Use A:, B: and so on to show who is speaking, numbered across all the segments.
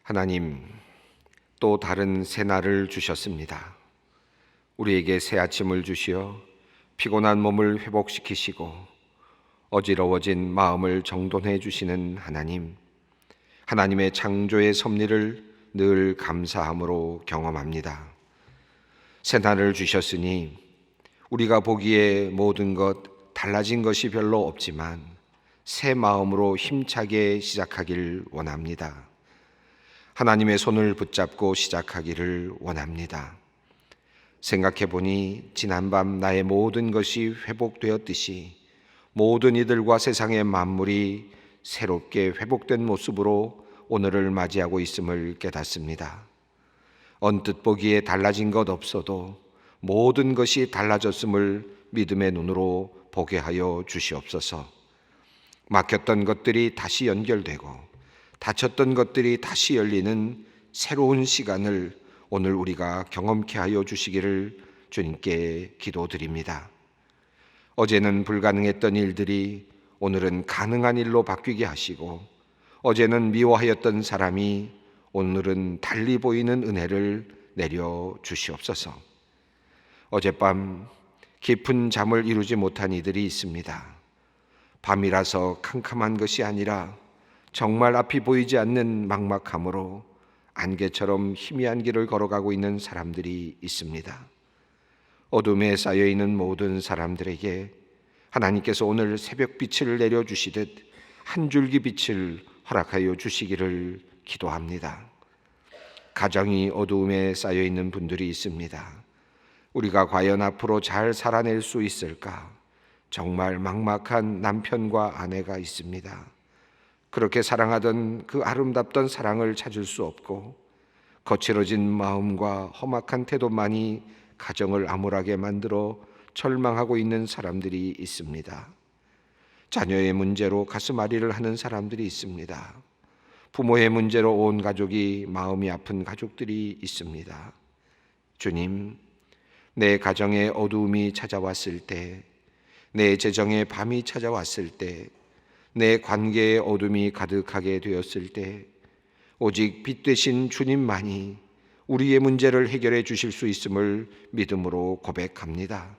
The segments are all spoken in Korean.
A: 하나님, 또 다른 새날을 주셨습니다. 우리에게 새 아침을 주시어 피곤한 몸을 회복시키시고 어지러워진 마음을 정돈해 주시는 하나님, 하나님의 창조의 섭리를 늘 감사함으로 경험합니다. 새날을 주셨으니 우리가 보기에 모든 것 달라진 것이 별로 없지만 새 마음으로 힘차게 시작하길 원합니다. 하나님의 손을 붙잡고 시작하기를 원합니다. 생각해보니 지난밤 나의 모든 것이 회복되었듯이 모든 이들과 세상의 만물이 새롭게 회복된 모습으로 오늘을 맞이하고 있음을 깨닫습니다. 언뜻 보기에 달라진 것 없어도 모든 것이 달라졌음을 믿음의 눈으로 보게 하여 주시옵소서. 막혔던 것들이 다시 연결되고 닫혔던 것들이 다시 열리는 새로운 시간을 오늘 우리가 경험케 하여 주시기를 주님께 기도드립니다. 어제는 불가능했던 일들이 오늘은 가능한 일로 바뀌게 하시고, 어제는 미워하였던 사람이 오늘은 달리 보이는 은혜를 내려 주시옵소서. 어젯밤 깊은 잠을 이루지 못한 이들이 있습니다. 밤이라서 캄캄한 것이 아니라 정말 앞이 보이지 않는 막막함으로 안개처럼 희미한 길을 걸어가고 있는 사람들이 있습니다. 어둠에 쌓여있는 모든 사람들에게 하나님께서 오늘 새벽빛을 내려주시듯 한 줄기 빛을 허락하여 주시기를 기도합니다. 가정이 어두움에 쌓여있는 분들이 있습니다. 우리가 과연 앞으로 잘 살아낼 수 있을까? 정말 막막한 남편과 아내가 있습니다. 그렇게 사랑하던 그 아름답던 사랑을 찾을 수 없고 거칠어진 마음과 험악한 태도만이 가정을 암울하게 만들어 절망하고 있는 사람들이 있습니다. 자녀의 문제로 가슴앓이를 하는 사람들이 있습니다. 부모의 문제로 온 가족이 마음이 아픈 가족들이 있습니다. 주님, 내 가정에 어두움이 찾아왔을 때, 내 재정에 밤이 찾아왔을 때, 내 관계에 어둠이 가득하게 되었을 때 오직 빛 되신 주님만이 우리의 문제를 해결해 주실 수 있음을 믿음으로 고백합니다.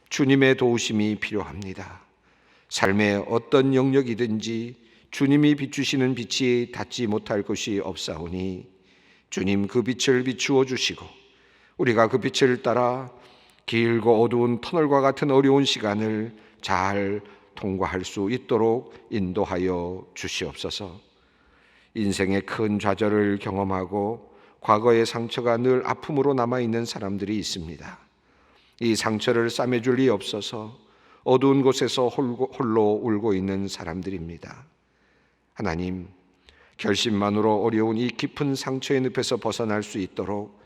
A: 주님의 도우심이 필요합니다. 삶의 어떤 영역이든지 주님이 비추시는 빛이 닿지 못할 것이 없사오니 주님 그 빛을 비추어 주시고 우리가 그 빛을 따라 길고 어두운 터널과 같은 어려운 시간을 잘 통과할 수 있도록 인도하여 주시옵소서. 인생의 큰 좌절을 경험하고 과거의 상처가 늘 아픔으로 남아있는 사람들이 있습니다. 이 상처를 싸매줄 리 없어서 어두운 곳에서 홀로 울고 있는 사람들입니다. 하나님, 결심만으로 어려운 이 깊은 상처의 늪에서 벗어날 수 있도록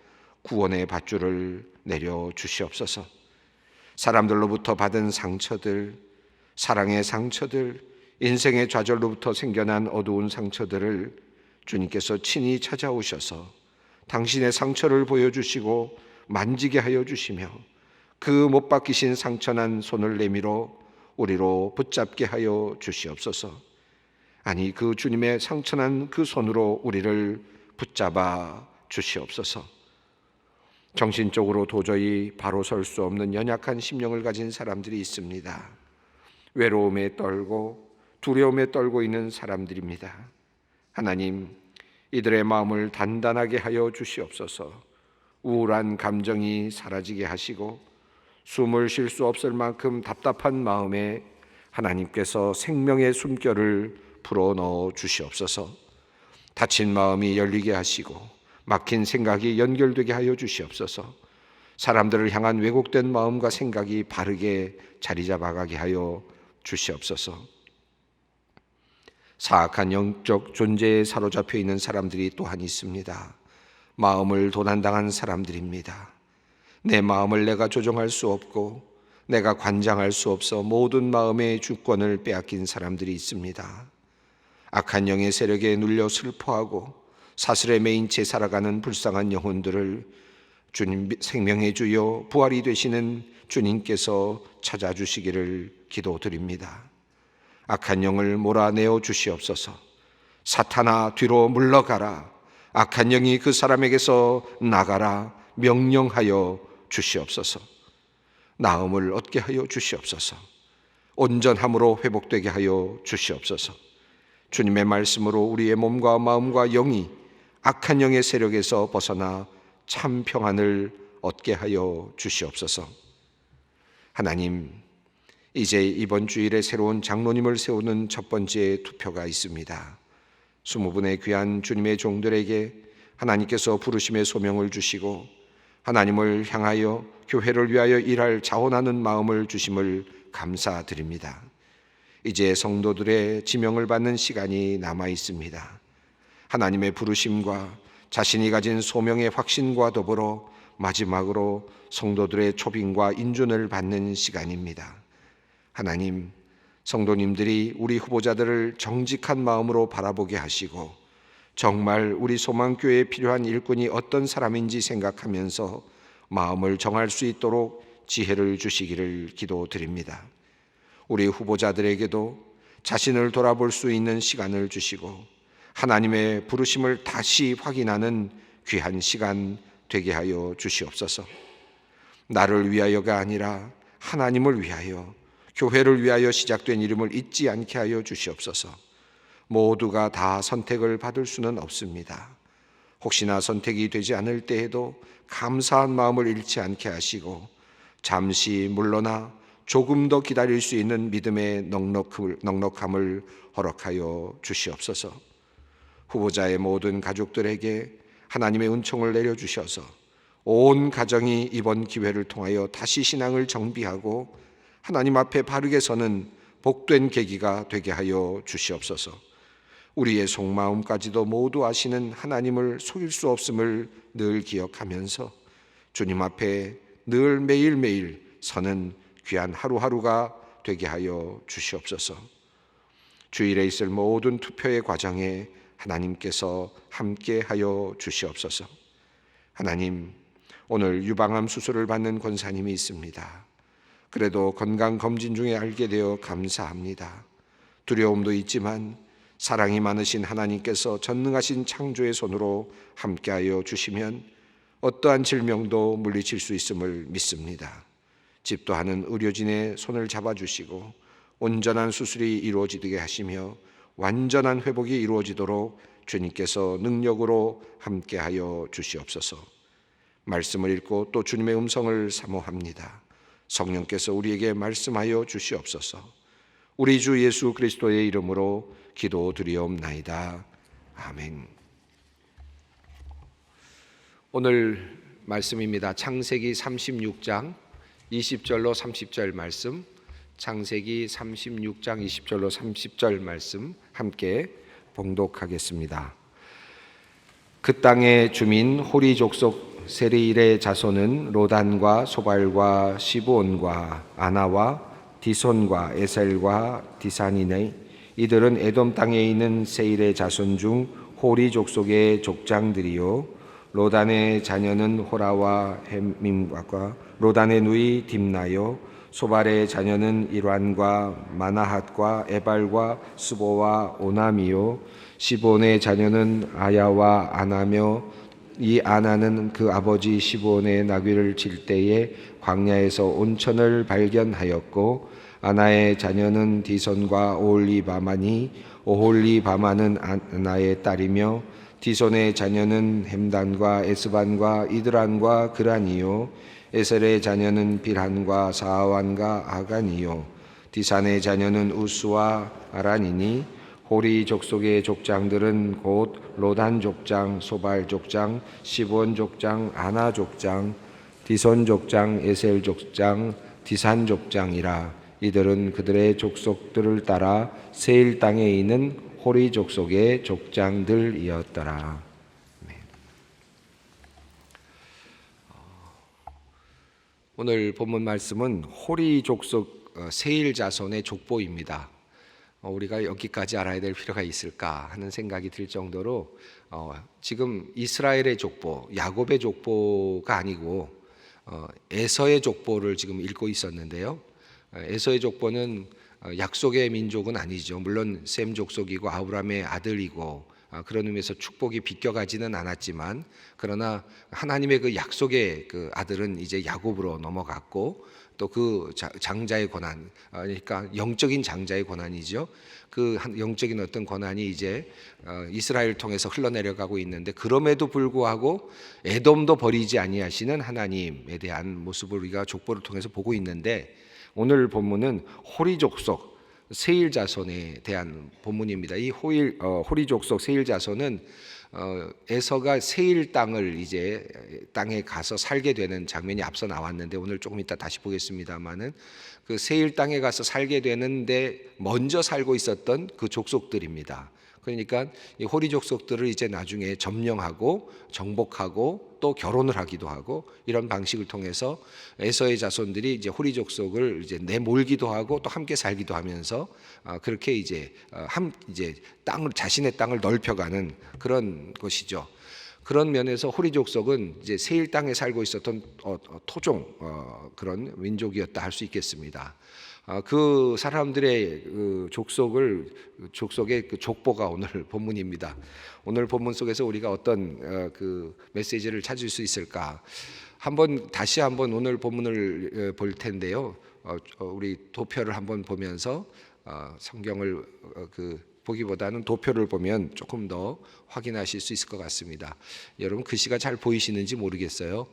A: 구원의 밧줄을 내려 주시옵소서. 사람들로부터 받은 상처들, 사랑의 상처들, 인생의 좌절로부터 생겨난 어두운 상처들을 주님께서 친히 찾아오셔서 당신의 상처를 보여주시고 만지게 하여 주시며 그 못 박히신 상처난 손을 내밀어 우리로 붙잡게 하여 주시옵소서. 아니, 그 주님의 상처난 그 손으로 우리를 붙잡아 주시옵소서. 정신적으로 도저히 바로 설 수 없는 연약한 심령을 가진 사람들이 있습니다. 외로움에 떨고 두려움에 떨고 있는 사람들입니다. 하나님, 이들의 마음을 단단하게 하여 주시옵소서. 우울한 감정이 사라지게 하시고 숨을 쉴 수 없을 만큼 답답한 마음에 하나님께서 생명의 숨결을 불어넣어 주시옵소서. 다친 마음이 열리게 하시고 막힌 생각이 연결되게 하여 주시옵소서. 사람들을 향한 왜곡된 마음과 생각이 바르게 자리 잡아가게 하여 주시옵소서. 사악한 영적 존재에 사로잡혀 있는 사람들이 또한 있습니다. 마음을 도난당한 사람들입니다. 내 마음을 내가 조종할 수 없고 내가 관장할 수 없어 모든 마음의 주권을 빼앗긴 사람들이 있습니다. 악한 영의 세력에 눌려 슬퍼하고 사슬에 매인 채 살아가는 불쌍한 영혼들을 주님 생명의 주여 부활이 되시는 주님께서 찾아주시기를 기도드립니다. 악한 영을 몰아내어 주시옵소서. 사탄아, 뒤로 물러가라. 악한 영이 그 사람에게서 나가라 명령하여 주시옵소서. 나음을 얻게 하여 주시옵소서. 온전함으로 회복되게 하여 주시옵소서. 주님의 말씀으로 우리의 몸과 마음과 영이 악한 영의 세력에서 벗어나 참 평안을 얻게 하여 주시옵소서. 하나님, 이제 이번 주일에 새로운 장로님을 세우는 첫 번째 투표가 있습니다. 20분의 귀한 주님의 종들에게 하나님께서 부르심의 소명을 주시고 하나님을 향하여 교회를 위하여 일할 자원하는 마음을 주심을 감사드립니다. 이제 성도들의 지명을 받는 시간이 남아 있습니다. 하나님의 부르심과 자신이 가진 소명의 확신과 더불어 마지막으로 성도들의 초빙과 인준을 받는 시간입니다. 하나님, 성도님들이 우리 후보자들을 정직한 마음으로 바라보게 하시고 정말 우리 소망교회에 필요한 일꾼이 어떤 사람인지 생각하면서 마음을 정할 수 있도록 지혜를 주시기를 기도드립니다. 우리 후보자들에게도 자신을 돌아볼 수 있는 시간을 주시고 하나님의 부르심을 다시 확인하는 귀한 시간 되게 하여 주시옵소서. 나를 위하여가 아니라 하나님을 위하여, 교회를 위하여 시작된 이름을 잊지 않게 하여 주시옵소서. 모두가 다 선택을 받을 수는 없습니다. 혹시나 선택이 되지 않을 때에도 감사한 마음을 잃지 않게 하시고 잠시 물러나 조금 더 기다릴 수 있는 믿음의 넉넉함을 허락하여 주시옵소서. 후보자의 모든 가족들에게 하나님의 은총을 내려주셔서 온 가정이 이번 기회를 통하여 다시 신앙을 정비하고 하나님 앞에 바르게 서는 복된 계기가 되게 하여 주시옵소서. 우리의 속마음까지도 모두 아시는 하나님을 속일 수 없음을 늘 기억하면서 주님 앞에 늘 매일매일 서는 귀한 하루하루가 되게 하여 주시옵소서. 주일에 있을 모든 투표의 과정에 하나님께서 함께 하여 주시옵소서. 하나님, 오늘 유방암 수술을 받는 권사님이 있습니다. 그래도 건강검진 중에 알게 되어 감사합니다. 두려움도 있지만 사랑이 많으신 하나님께서 전능하신 창조의 손으로 함께하여 주시면 어떠한 질병도 물리칠 수 있음을 믿습니다. 집도하는 의료진의 손을 잡아주시고 온전한 수술이 이루어지게 하시며 완전한 회복이 이루어지도록 주님께서 능력으로 함께하여 주시옵소서. 말씀을 읽고 또 주님의 음성을 사모합니다. 성령께서 우리에게 말씀하여 주시옵소서. 우리 주 예수 그리스도의 이름으로 기도드리옵나이다. 아멘. 오늘 말씀입니다. 창세기 36장 20절로 30절 말씀, 창세기 36장 20절로 30절 말씀 함께 봉독하겠습니다. 그 땅의 주민 호리 족속 세리일의 자손은 로단과 소발과 시브온과 아나와 디손과 에셀과 디산이네. 이들은 에돔 땅에 있는 세일의 자손 중 호리 족속의 족장들이요. 로단의 자녀는 호라와 햄밈과 로단의 누이 딥나요. 소발의 자녀는 일완과 마나핫과 에발과 스보와 오남이요. 시본의 자녀는 아야와 아나며 이 아나는 그 아버지 시본의 나귀를 칠 때에 광야에서 온천을 발견하였고 아나의 자녀는 디손과 오홀리바마니 오홀리바마는 아나의 딸이며 디손의 자녀는 햄단과 에스반과 이드란과 그란이요. 에셀의 자녀는 빌한과 사완과 아간이요. 디산의 자녀는 우스와 아란이니 호리 족속의 족장들은 곧 로단 족장, 소발 족장, 시본 족장, 아나 족장, 디손 족장, 에셀 족장, 디산 족장이라. 이들은 그들의 족속들을 따라 세일 땅에 있는 호리 족속의 족장들이었더라. 오늘 본문 말씀은 호리 족속 세일 자손의 족보입니다. 우리가 여기까지 알아야 될 필요가 있을까 하는 생각이 들 정도로 지금 이스라엘의 족보, 야곱의 족보가 아니고 에서의 족보를 지금 읽고 있었는데요. 에서의 족보는 약속의 민족은 아니죠. 물론 셈 족속이고 아브라함의 아들이고 그런 의미에서 축복이 비껴가지는 않았지만, 그러나 하나님의 그 약속의 그 아들은 이제 야곱으로 넘어갔고, 또 그 장자의 권한, 그러니까 영적인 장자의 권한이죠. 그 영적인 어떤 권한이 이제 이스라엘을 통해서 흘러내려가고 있는데, 그럼에도 불구하고 에돔도 버리지 아니하시는 하나님에 대한 모습을 우리가 족보를 통해서 보고 있는데, 오늘 본문은 호리 족속 세일 자손에 대한 본문입니다. 이 호리 족속 세일 자손은 에서가 세일 땅을 이제 땅에 가서 살게 되는 장면이 앞서 나왔는데, 오늘 조금 이따 다시 보겠습니다만은, 그 세일 땅에 가서 살게 되는데 먼저 살고 있었던 그 족속들입니다. 그러니까 이 호리 족속들을 이제 나중에 점령하고 정복하고 또 결혼을 하기도 하고, 이런 방식을 통해서 에서의 자손들이 이제 호리 족속을 이제 내몰기도 하고 또 함께 살기도 하면서 그렇게 이제 땅을, 자신의 땅을 넓혀가는 그런 것이죠. 그런 면에서 호리 족속은 이제 세일 땅에 살고 있었던 토종 그런 민족이었다 할 수 있겠습니다. 그 사람들의 그 족속의 그 족보가 오늘 본문입니다. 오늘 본문 속에서 우리가 어떤 그 메시지를 찾을 수 있을까? 다시 한번 오늘 본문을 볼 텐데요. 우리 도표를 한번 보면서 성경을 보기보다는 도표를 보면 조금 더 확인하실 수 있을 것 같습니다. 여러분 글씨가 잘 보이시는지 모르겠어요.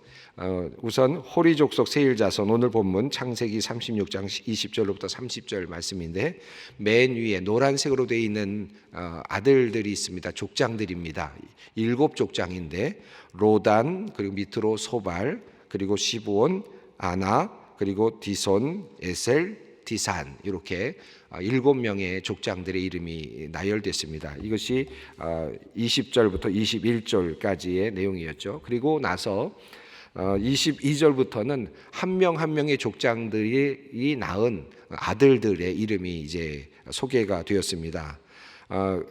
A: 우선 호리 족속 세일 자손, 오늘 본문 창세기 36장 20절로부터 30절 말씀인데, 맨 위에 노란색으로 되어 있는 아들들이 있습니다. 족장들입니다. 7족장인데 로단, 그리고 밑으로 소발, 그리고 시브온, 아나, 그리고 디손, 에셀, 디산, 이렇게 7명의 족장들의 이름이 나열됐습니다. 이것이 20절부터 21절까지의 내용이었죠. 그리고 나서 22절부터는 한 명 한 명의 족장들이 낳은 아들들의 이름이 이제 소개가 되었습니다.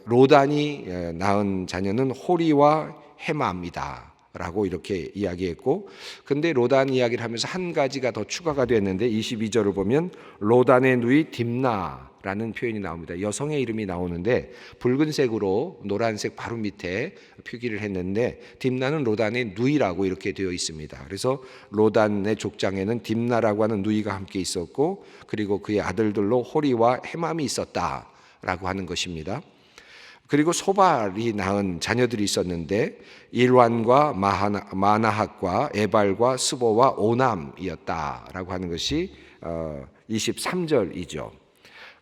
A: 로단이 낳은 자녀는 호리와 헤마입니다 라고 이렇게 이야기했고, 근데 로단 이야기를 하면서 한 가지가 더 추가가 됐는데, 22절을 보면 로단의 누이 딥나라는 표현이 나옵니다. 여성의 이름이 나오는데 붉은색으로 노란색 바로 밑에 표기를 했는데, 딥나는 로단의 누이라고 이렇게 되어 있습니다. 그래서 로단의 족장에는 딥나라고 하는 누이가 함께 있었고, 그리고 그의 아들들로 호리와 헤맘이 있었다라고 하는 것입니다. 그리고 소발이 낳은 자녀들이 있었는데, 일완과 마나핫과 에발과 스보와 오남이었다라고 하는 것이 23절이죠.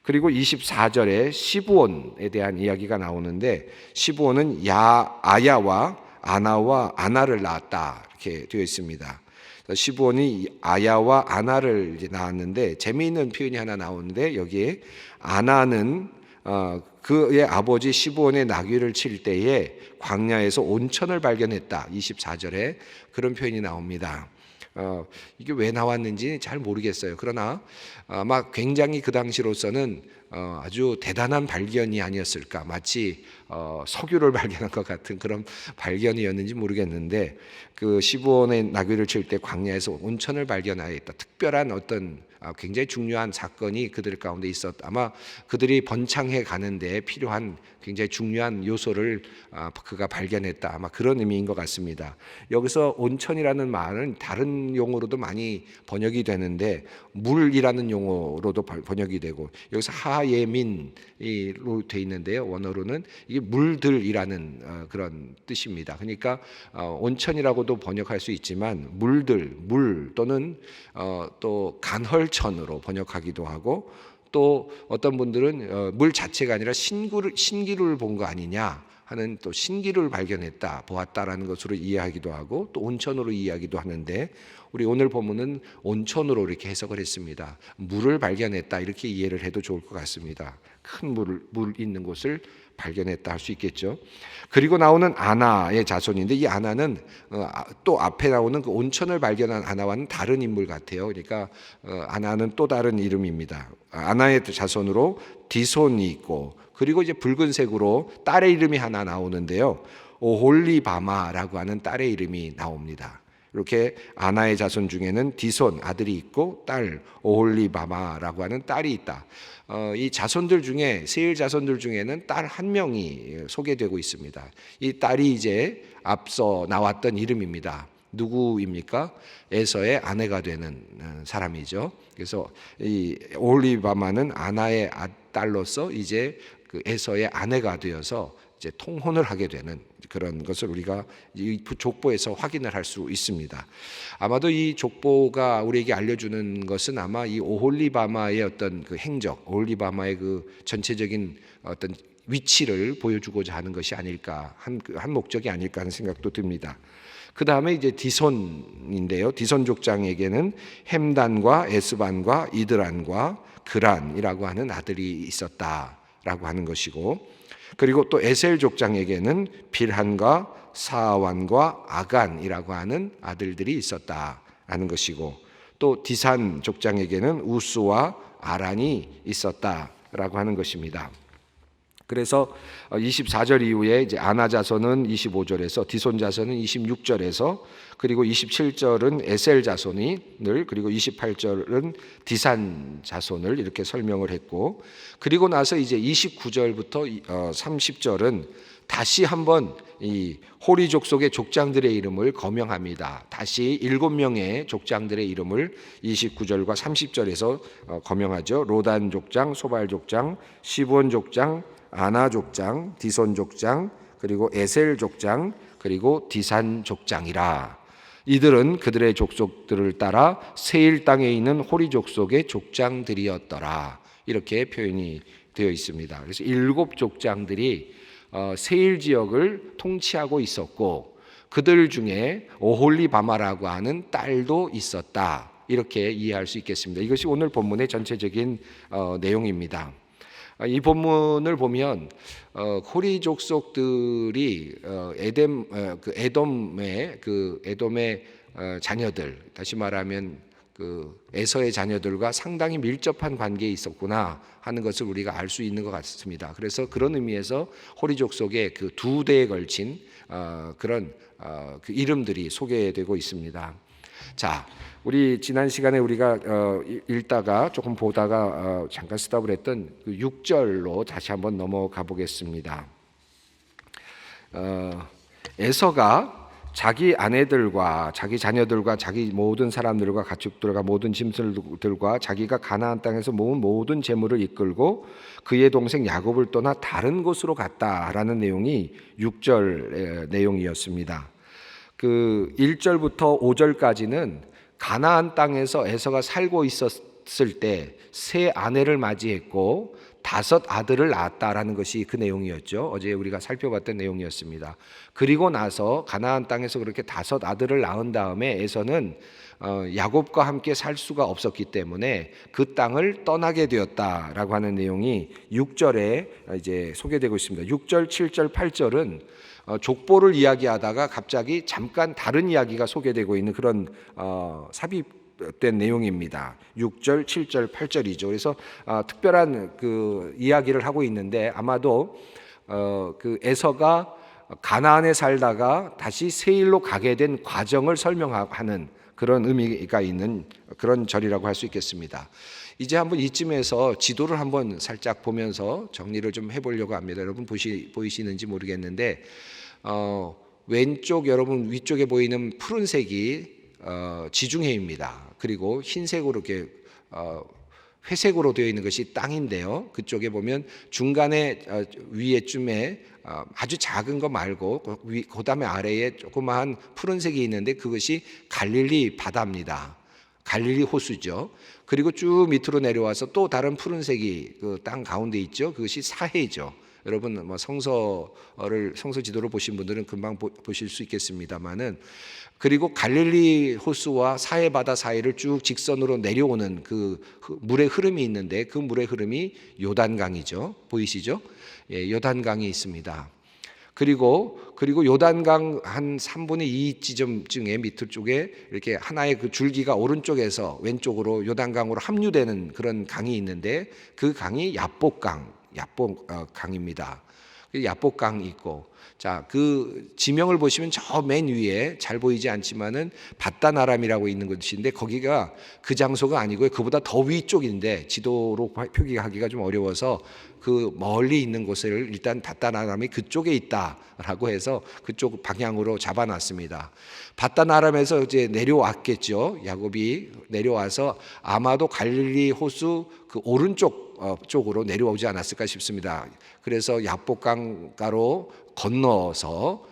A: 그리고 24절에 시브온에 대한 이야기가 나오는데, 시브온은 아야와 아나와 아나를 낳았다 이렇게 되어 있습니다. 시브온이 아야와 아나를 이제 낳았는데, 재미있는 표현이 하나 나오는데, 여기에 아나는 그의 아버지 시브온의 나귀를 칠 때에 광야에서 온천을 발견했다. 24절에 그런 표현이 나옵니다. 이게 왜 나왔는지 잘 모르겠어요. 그러나 아마 굉장히 그 당시로서는 아주 대단한 발견이 아니었을까. 마치 석유를 발견한 것 같은 그런 발견이었는지 모르겠는데, 그 시브온의 나귀를 칠 때 광야에서 온천을 발견하였다. 특별한 어떤 굉장히 중요한 사건이 그들 가운데 있었다. 아마 그들이 번창해 가는데 필요한 굉장히 중요한 요소를 그가 발견했다. 아마 그런 의미인 것 같습니다. 여기서 온천이라는 말은 다른 용어로도 많이 번역이 되는데, 물이라는 용어로도 번역이 되고, 여기서 하예민으로 되어 있는데요. 원어로는 이게 물들이라는 그런 뜻입니다. 그러니까 온천이라고도 번역할 수 있지만 물 또는 또 간헐천으로 번역하기도 하고, 또 어떤 분들은 물 자체가 아니라 신기루를 본 거 아니냐 하는, 또 신기루를 발견했다, 보았다라는 것으로 이해하기도 하고, 또 온천으로 이해하기도 하는데, 우리 오늘 본문은 온천으로 이렇게 해석을 했습니다. 물을 발견했다 이렇게 이해를 해도 좋을 것 같습니다. 큰 물 있는 곳을 발견했다 할 수 있겠죠. 그리고 나오는 아나의 자손인데, 이 아나는 또 앞에 나오는 그 온천을 발견한 아나와는 다른 인물 같아요. 그러니까 아나는 또 다른 이름입니다. 아나의 자손으로 디손이 있고, 그리고 이제 붉은색으로 딸의 이름이 하나 나오는데요. 오홀리바마라고 하는 딸의 이름이 나옵니다. 이렇게 아나의 자손 중에는 디손 아들이 있고 딸 오홀리바마라고 하는 딸이 있다. 이 자손들 중에 세일 자손들 중에는 딸 한 명이 소개되고 있습니다. 이 딸이 이제 앞서 나왔던 이름입니다. 누구입니까? 에서의 아내가 되는 사람이죠. 그래서 이 오홀리바마는 아나의 딸로서 이제 그 에서의 아내가 되어서 이제 통혼을 하게 되는 그런 것을 우리가 이 족보에서 확인을 할 수 있습니다. 아마도 이 족보가 우리에게 알려주는 것은 아마 이 오홀리바마의 어떤 그 행적, 오홀리바마의 그 전체적인 어떤 위치를 보여주고자 하는 것이 아닐까, 한 목적이 아닐까 하는 생각도 듭니다. 그 다음에 이제 디손인데요. 디손 족장에게는 햄단과 에스반과 이드란과 그란이라고 하는 아들이 있었다라고 하는 것이고, 그리고 또 에셀 족장에게는 빌한과 사완과 아간이라고 하는 아들들이 있었다라는 것이고, 또 디산 족장에게는 우스와 아란이 있었다라고 하는 것입니다. 그래서 24절 이후에 이제 아나 자손은 25절에서 디손 자손은 26절에서 그리고 27절은 에셀 자손을 그리고 28절은 디산 자손을 이렇게 설명을 했고, 그리고 나서 이제 29절부터 30절은 다시 한번 이 호리 족속의 족장들의 이름을 거명합니다. 다시 7명의 족장들의 이름을 29절과 30절에서 거명하죠. 로단 족장, 소발 족장, 시브온 족장, 아나 족장, 디손 족장, 그리고 에셀 족장, 그리고 디산 족장이라. 이들은 그들의 족속들을 따라 세일 땅에 있는 호리 족속의 족장들이었더라. 이렇게 표현이 되어 있습니다. 그래서 7 족장들이 세일 지역을 통치하고 있었고, 그들 중에 오홀리바마라고 하는 딸도 있었다. 이렇게 이해할 수 있겠습니다. 이것이 오늘 본문의 전체적인 내용입니다. 이 본문을 보면 호리 족속들이 에돔의 자녀들, 다시 말하면 그 에서의 자녀들과 상당히 밀접한 관계에 있었구나 하는 것을 우리가 알 수 있는 것 같습니다. 그래서 그런 의미에서 호리 족속의 그 2대에 걸친 그런 그 이름들이 소개되고 있습니다. 자, 우리 지난 시간에 우리가 읽다가 조금 보다가 잠깐 스탑을 했던 그 6절로 다시 한번 넘어가 보겠습니다. 에서가 자기 아내들과 자기 자녀들과 자기 모든 사람들과 가축들과 모든 짐승들과 자기가 가나안 땅에서 모은 모든 재물을 이끌고 그의 동생 야곱을 떠나 다른 곳으로 갔다라는 내용이 6절 내용이었습니다. 그 1절부터 5절까지는 가나안 땅에서 에서가 살고 있었을 때 세 아내를 맞이했고 5 아들을 낳았다라는 것이 그 내용이었죠. 어제 우리가 살펴봤던 내용이었습니다. 그리고 나서 가나안 땅에서 그렇게 5 아들을 낳은 다음에 에서는 야곱과 함께 살 수가 없었기 때문에 그 땅을 떠나게 되었다라고 하는 내용이 6절에 이제 소개되고 있습니다. 6절, 7절, 8절은 족보를 이야기하다가 갑자기 잠깐 다른 이야기가 소개되고 있는 그런 삽입된 내용입니다. 6절, 7절, 8절이죠. 그래서 특별한 그 이야기를 하고 있는데 아마도 그 에서가 가나안에 살다가 다시 세일로 가게 된 과정을 설명하는 그런 의미가 있는 그런 절이라고 할 수 있겠습니다. 이제 한번 이쯤에서 지도를 한번 살짝 보면서 정리를 좀 해보려고 합니다. 여러분 보이시는지 모르겠는데 왼쪽 여러분 위쪽에 보이는 푸른색이 지중해입니다. 그리고 흰색으로 이렇게 회색으로 되어 있는 것이 땅인데요. 그쪽에 보면 중간에 위에쯤에 아주 작은 거 말고 그 다음에 아래에 조그마한 푸른색이 있는데 그것이 갈릴리 바다입니다. 갈릴리 호수죠. 그리고 쭉 밑으로 내려와서 또 다른 푸른색이 그 땅 가운데 있죠. 그것이 사해죠. 여러분 뭐 성서 지도를 보신 분들은 금방 보실 수 있겠습니다만은, 그리고 갈릴리 호수와 사해 바다 사이를 쭉 직선으로 내려오는 그 물의 흐름이 있는데 그 물의 흐름이 요단강이죠. 보이시죠? 예, 요단강이 있습니다. 그리고 요단강 한 3분의 2 지점쯤에 밑을 쪽에 이렇게 하나의 그 줄기가 오른쪽에서 왼쪽으로 요단강으로 합류되는 그런 강이 있는데 그 강이 야복강입니다. 야복강이 있고, 자, 그 지명을 보시면 저 맨 위에 잘 보이지 않지만은 바단 아람이라고 있는 곳인데 거기가 그 장소가 아니고요. 그보다 더 위쪽인데 지도로 표기하기가 좀 어려워서 그 멀리 있는 곳을 일단 바단 아람이 그쪽에 있다라고 해서 그쪽 방향으로 잡아놨습니다. 바단 아람에서 이제 내려왔겠죠. 야곱이 내려와서 아마도 갈릴리 호수 그 오른쪽 쪽으로 내려오지 않았을까 싶습니다. 그래서 야복강가로 건너서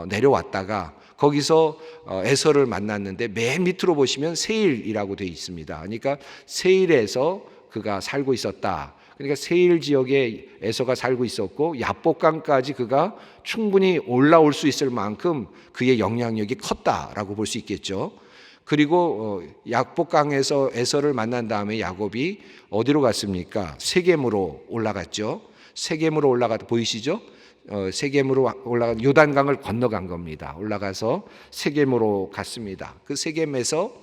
A: 내려왔다가 거기서 에서를 만났는데 맨 밑으로 보시면 세일이라고 되어 있습니다. 그러니까 세일에서 그가 살고 있었다. 그러니까 세일 지역에 에서가 살고 있었고 야복강까지 그가 충분히 올라올 수 있을 만큼 그의 영향력이 컸다라고 볼 수 있겠죠. 그리고 야복강에서 에서를 만난 다음에 야곱이 어디로 갔습니까? 세겜으로 올라갔죠. 세겜으로 올라가다 보이시죠? 세겜으로 올라가 요단강을 건너간 겁니다. 올라가서 세겜으로 갔습니다. 그 세겜에서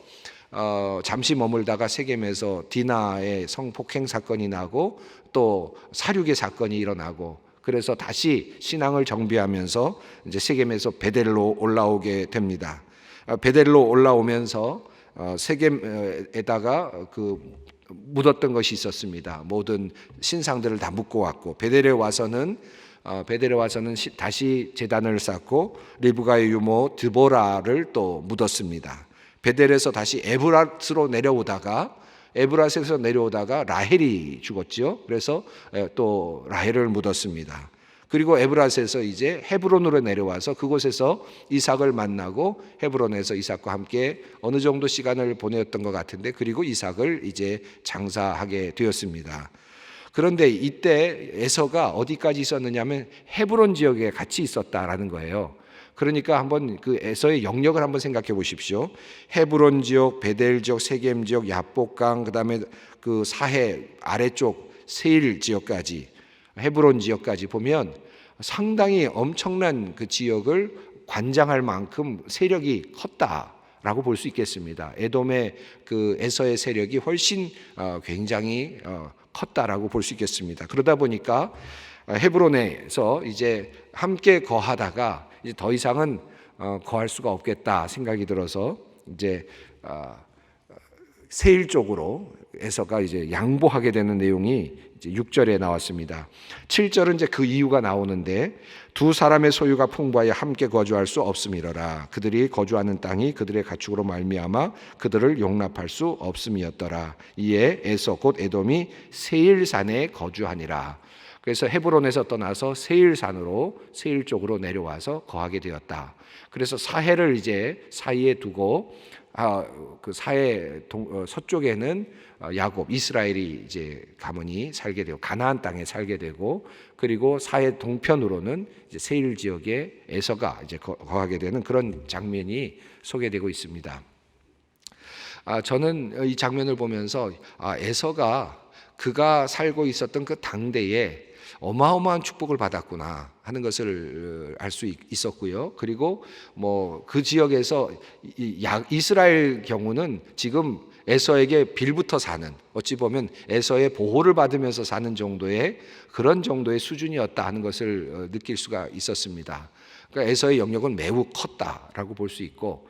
A: 잠시 머물다가 세겜에서 디나의 성폭행 사건이 나고 또 사륙의 사건이 일어나고 그래서 다시 신앙을 정비하면서 이제 세겜에서 베델로 올라오게 됩니다. 베델로 올라오면서 세겜에다가 그 묻었던 것이 있었습니다. 모든 신상들을 다 묻고 왔고 베델에 와서는 다시 제단을 쌓고 리브가의 유모 드보라를 또 묻었습니다. 베델에서 다시 에브라스로 내려오다가 라헬이 죽었죠. 그래서 또 라헬을 묻었습니다. 그리고 에브라스에서 이제 헤브론으로 내려와서 그곳에서 이삭을 만나고 헤브론에서 이삭과 함께 어느 정도 시간을 보냈던 것 같은데 그리고 이삭을 이제 장사하게 되었습니다. 그런데 이때 에서가 어디까지 있었느냐면 헤브론 지역에 같이 있었다라는 거예요. 그러니까 한번 그 에서의 영역을 한번 생각해 보십시오. 헤브론 지역, 베델 지역, 세겜 지역, 야복강, 그다음에 그 사해 아래쪽 세일 지역까지 헤브론 지역까지 보면 상당히 엄청난 그 지역을 관장할 만큼 세력이 컸다라고 볼 수 있겠습니다. 에돔의 그 에서의 세력이 훨씬 굉장히 컸다라고 볼 수 있겠습니다. 그러다 보니까 헤브론에서 이제 함께 거하다가 이제 더 이상은 거할 수가 없겠다 생각이 들어서 이제 세일 쪽으로 에서가 이제 양보하게 되는 내용이 이제 6절에 나왔습니다. 7절은 이제 그 이유가 나오는데 두 사람의 소유가 풍부하여 함께 거주할 수 없음이러라. 그들이 거주하는 땅이 그들의 가축으로 말미암아 그들을 용납할 수 없음이었더라. 이에 에서 곧 에돔이 세일산에 거주하니라. 그래서 헤브론에서 떠나서 세일산으로 세일 쪽으로 내려와서 거하게 되었다. 그래서 사해를 이제 사이에 두고 그 사해 서쪽에는 야곱 이스라엘이 이제 가문이 살게 되고 가나안 땅에 살게 되고 그리고 사해 동편으로는 이제 세일 지역에 에서가 이제 거하게 되는 그런 장면이 소개되고 있습니다. 저는 이 장면을 보면서 에서가 그가 살고 있었던 그 당대에 어마어마한 축복을 받았구나 하는 것을 알 수 있었고요. 그리고 뭐 그 지역에서 이스라엘 경우는 지금 에서에게 빌붙어 사는 어찌 보면 에서의 보호를 받으면서 사는 정도의 그런 정도의 수준이었다 하는 것을 느낄 수가 있었습니다. 그러니까 에서의 영역은 매우 컸다라고 볼 수 있고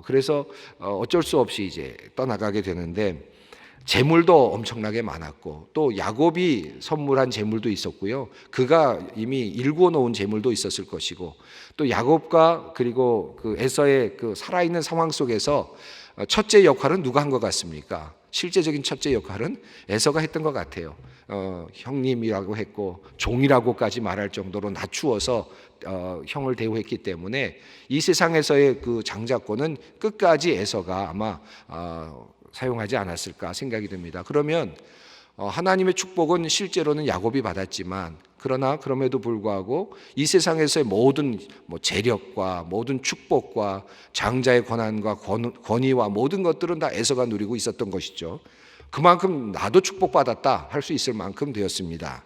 A: 그래서 어쩔 수 없이 이제 떠나가게 되는데 재물도 엄청나게 많았고 또 야곱이 선물한 재물도 있었고요. 그가 이미 일구어 놓은 재물도 있었을 것이고 또 야곱과 그리고 그 에서의 그 살아있는 상황 속에서 첫째 역할은 누가 한 것 같습니까? 실제적인 첫째 역할은 에서가 했던 것 같아요. 형님이라고 했고 종이라고까지 말할 정도로 낮추어서 형을 대우했기 때문에 이 세상에서의 그 장자권은 끝까지 에서가 아마 사용하지 않았을까 생각이 듭니다. 그러면 하나님의 축복은 실제로는 야곱이 받았지만 그러나 그럼에도 불구하고 이 세상에서의 모든 재력과 모든 축복과 장자의 권한과 권위와 모든 것들은 다 에서가 누리고 있었던 것이죠. 그만큼 나도 축복받았다 할 수 있을 만큼 되었습니다.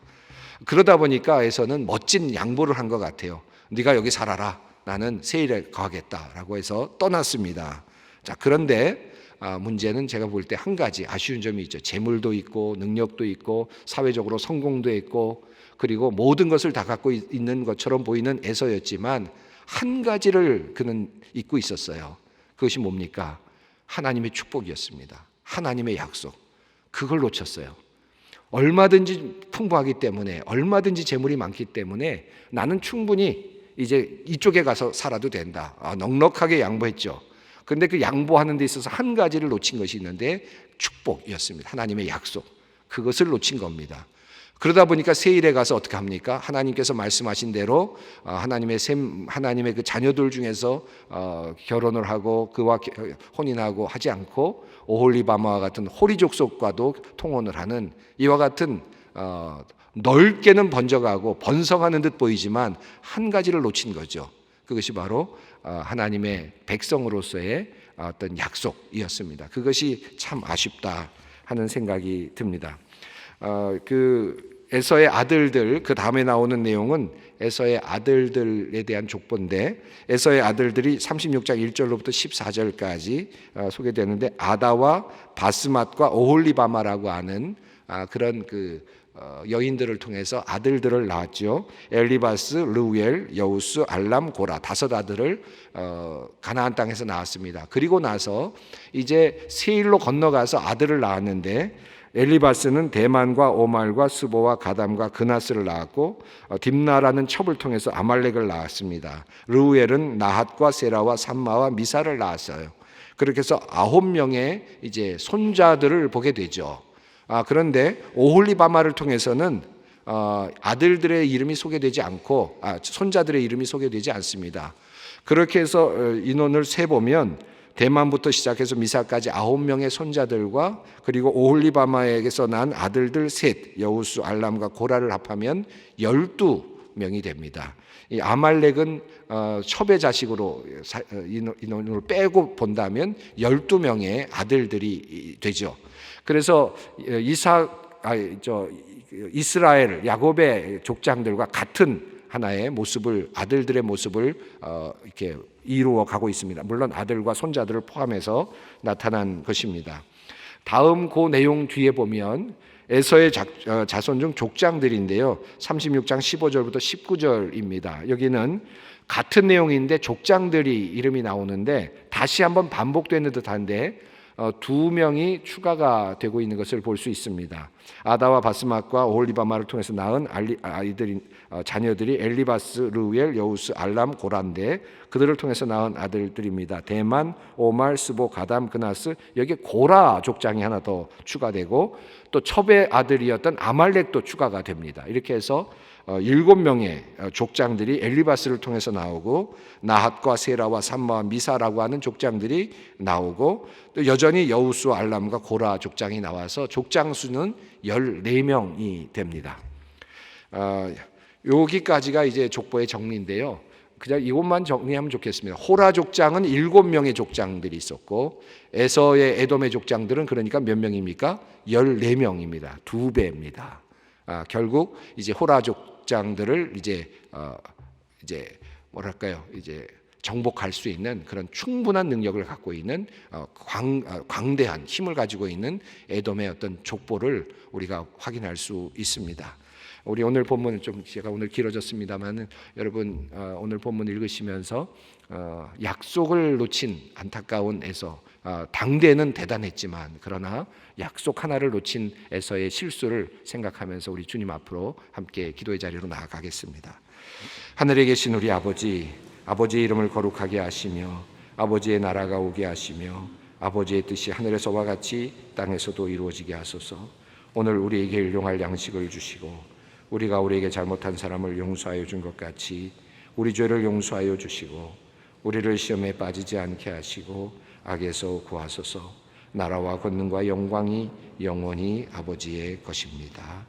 A: 그러다 보니까 에서는 멋진 양보를 한 것 같아요. 네가 여기 살아라. 나는 세일에 거하겠다라고 해서 떠났습니다. 자, 그런데 문제는 제가 볼 때 한 가지 아쉬운 점이 있죠. 재물도 있고 능력도 있고 사회적으로 성공도 했고 그리고 모든 것을 다 갖고 있는 것처럼 보이는 에서였지만 한 가지를 그는 잊고 있었어요. 그것이 뭡니까? 하나님의 축복이었습니다. 하나님의 약속. 그걸 놓쳤어요. 얼마든지 풍부하기 때문에, 얼마든지 재물이 많기 때문에 나는 충분히 이제 이쪽에 가서 살아도 된다. 넉넉하게 양보했죠. 그런데 그 양보하는 데 있어서 한 가지를 놓친 것이 있는데 축복이었습니다. 하나님의 약속. 그것을 놓친 겁니다. 그러다 보니까 세일에 가서 어떻게 합니까? 하나님께서 말씀하신 대로 하나님의 그 자녀들 중에서 결혼을 하고 그와 혼인하고 하지 않고 오홀리바마와 같은 호리 족속과도 통혼을 하는 이와 같은 넓게는 번져가고 번성하는 듯 보이지만 한 가지를 놓친 거죠. 그것이 바로 하나님의 백성으로서의 어떤 약속이었습니다. 그것이 참 아쉽다 하는 생각이 듭니다. 그 에서의 아들들, 그 다음에 나오는 내용은 에서의 아들들에 대한 족보인데, 에서의 아들들이 36장 1절로부터 14절까지 소개되는데, 아다와 바스맛과 오홀리바마라고 하는 그런 그 여인들을 통해서 아들들을 낳았죠. 엘리바스, 르우엘, 여우스, 알람, 고라, 5 아들을 가나안 땅에서 낳았습니다. 그리고 나서 이제 세일로 건너가서 아들을 낳았는데, 엘리바스는 대만과 오말과 스보와 가담과 그나스를 낳았고, 딥나라는 첩을 통해서 아말렉을 낳았습니다. 르우엘은 나핫과 세라와 삼마와 미사를 낳았어요. 그렇게 해서 9명의 이제 손자들을 보게 되죠. 그런데 오홀리바마를 통해서는 아들들의 이름이 소개되지 않고 손자들의 이름이 소개되지 않습니다. 그렇게 해서 인원을 세보면 대만부터 시작해서 미사까지 9명의 손자들과 그리고 오홀리바마에게서 난 아들들 셋, 여우수, 알람과 고라를 합하면 12명이 됩니다. 이 아말렉은 첩의 자식으로 인원을 빼고 본다면 12명의 아들들이 되죠. 그래서 이스라엘 야곱의 족장들과 같은 하나의 모습을, 아들들의 모습을 이렇게 이루어 가고 있습니다. 물론 아들과 손자들을 포함해서 나타난 것입니다. 다음 그 내용 뒤에 보면 에서의 자손 중 족장들인데요. 36장 15절부터 19절입니다. 여기는 같은 내용인데 족장들이 이름이 나오는데 다시 한번 반복되는 듯한데 2명이 추가가 되고 있는 것을 볼 수 있습니다. 아다와 바스맛과 오홀리바마를 통해서 낳은 자녀들이 엘리바스, 르우엘, 여우스, 알람, 고란데 그들을 통해서 낳은 아들들입니다. 대만, 오말, 스보, 가담, 그나스, 여기에 고라 족장이 하나 더 추가되고 또 첩의 아들이었던 아말렉도 추가가 됩니다. 이렇게 해서 7명의 족장들이 엘리바스를 통해서 나오고 나핫과 세라와 삼마와 미사라고 하는 족장들이 나오고 또 여전히 여우수와 알람과 고라 족장이 나와서 족장 수는 14명이 됩니다. 여기까지가 이제 족보의 정리인데요. 그냥 이것만 정리하면 좋겠습니다. 호라 족장은 7명의 족장들이 있었고 에서의 에돔의 족장들은 그러니까 몇 명입니까? 14명입니다. 2배입니다. 결국 이제 호라 족장들을 이제 뭐랄까요? 이제 정복할 수 있는 그런 충분한 능력을 갖고 있는 광대한 힘을 가지고 있는 에돔의 어떤 족보를 우리가 확인할 수 있습니다. 우리 오늘 본문은 좀 제가 오늘 길어졌습니다만 여러분 오늘 본문 읽으시면서 약속을 놓친 안타까운 에서, 당대는 대단했지만 그러나 약속 하나를 놓친 에서의 실수를 생각하면서 우리 주님 앞으로 함께 기도의 자리로 나아가겠습니다. 하늘에 계신 우리 아버지, 아버지의 이름을 거룩하게 하시며 아버지의 나라가 오게 하시며 아버지의 뜻이 하늘에서와 같이 땅에서도 이루어지게 하소서. 오늘 우리에게 일용할 양식을 주시고 우리가 우리에게 잘못한 사람을 용서하여 준 것 같이 우리 죄를 용서하여 주시고 우리를 시험에 빠지지 않게 하시고 악에서 구하소서. 나라와 권능과 영광이 영원히 아버지의 것입니다.